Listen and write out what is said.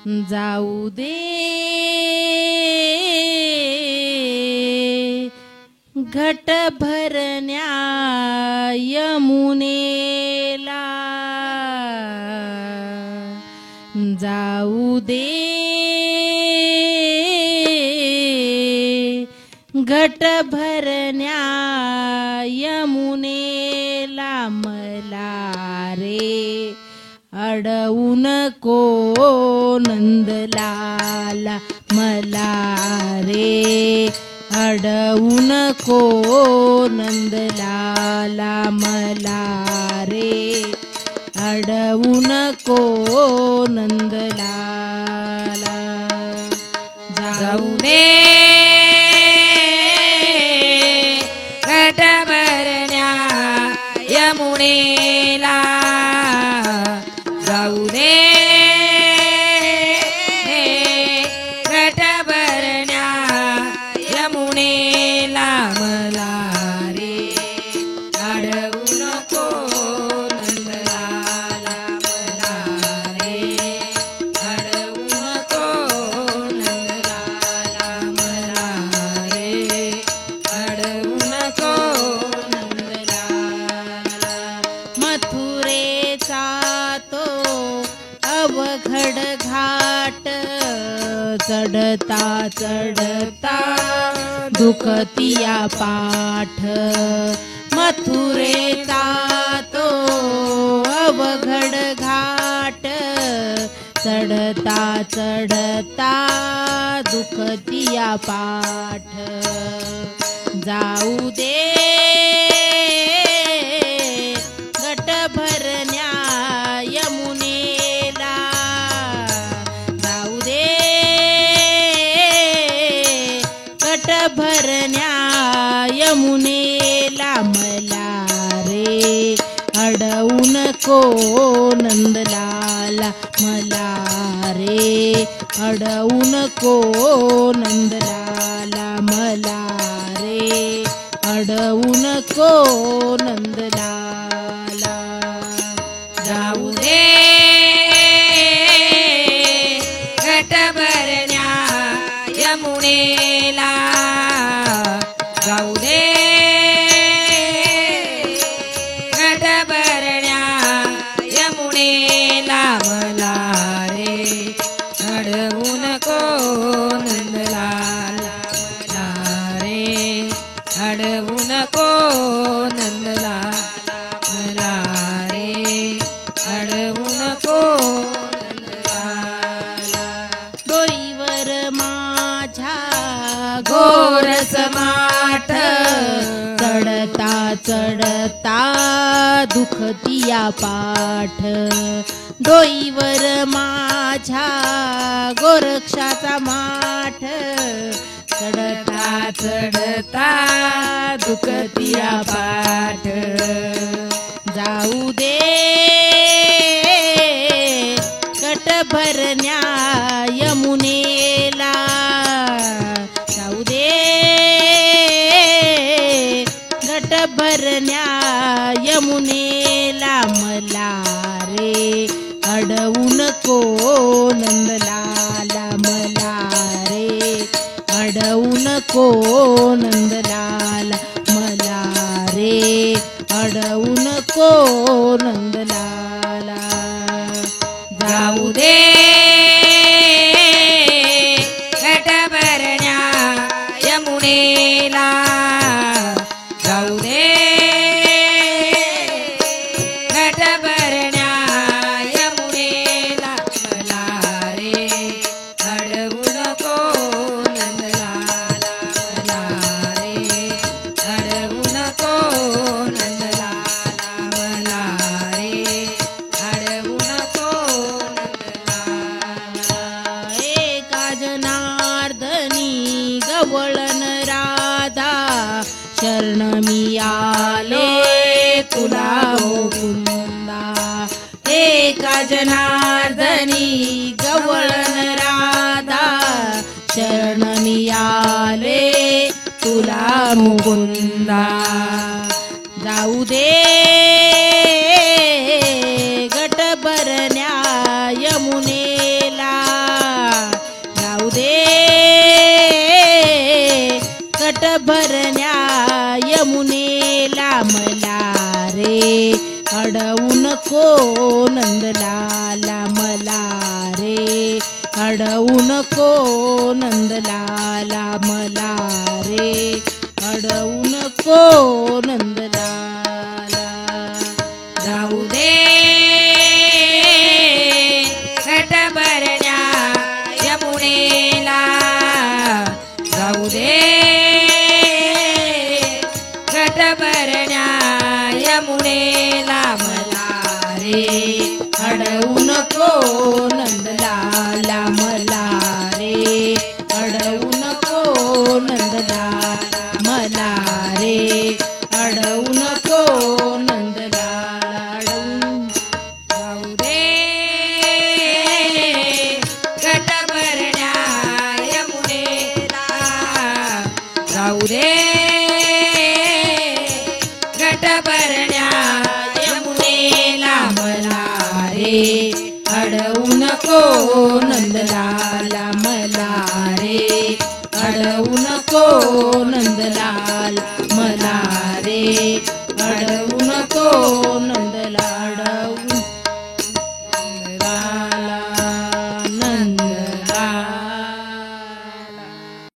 जाऊ दे घट भरण्या यमुनेला, जाऊ दे घट भरण्या यमुनेला, मला रे अडवू नको नंदलाला, मला रे अडवू नको नंदलाला, मला रे अडवू नको नंदलाला. जाऊ दे घट भरण्या यमुनेला, जाऊ दे घट भरण्या यमुनेला, मला रे अडवू नको नंदलाला, मला रे अडवू नको नंदलाला, मला रे अडवू नको नंदलाला. मथुरेचा तो अवघड घाट, चढता चढता दुखतिया पाठ, मथुरेचा तो अवघड घाट, चढता चढता दुखतिया पाठ. जाऊ दे घट भरण्या यमुनेला, जाऊ दे घट भरण्या यमुनेला, मला रे अडवू नको नंदलाला, मला रे अडवू नको नंदलाला, मला रे अडवू नको नंदलाला. जाऊ दे घट भरण्या यमुनेला, जाऊ दे घट भरण्या यमुनेला, मला रे अडवू नको नंदलाला, मला रे अडवू नको नंदलाला, मला रे अडवू नको नंदलाला. डोईवर माझ्या घोरस माठ, चढता चढता दुखतिया पाठ, डोईवर माझ्या गोरक्षाचा माठ, चढता चढता दुखतिया पाठ. जाऊ दे घट भरण्या यमुनेला, जाऊ दे घट भरण्या यमुनेला, मला रे अडवू नको नंदलाला, मला रे अडवू नको नंदलाला, मला रे अडवू नको नंदलाला. जाऊ दे घट भरण्या यमुनेला, जाऊ दे घट भरण्या यमुनेला, मला रे अडवू नको नंदलाला, मला रे अडवू नको नंदलाला, मला रे अडवू नको नंदलाला. एका जनार्दनी गवळण राधा, शरण मी आले तुला मुकुंदा, एका जनार्दनी गवळण राधा, शरण मी आले तुला मुकुंदा. जाऊ दे घट भरण्या यमुनेला, अडवू नको नंदलाला मला रे, अडवू नको नंदलाला मला रे, अडवू नको नंदलाला. जाऊ दे घट भरण्या यमुनेला, जाऊ दे घट भरण्या यमुनेला मला रे, अडवू नको नंदलाला मला रे, अडवू नको नंदलाला मला रे, अडवू नको नंदलाला. जाऊ दे घट भरण्या यमुनेला, जाऊ दे घट भरण्या यमुनेला मला रे, अडवू नको नंदलाला मला रे, अडवू नको नंदलाल मला रे.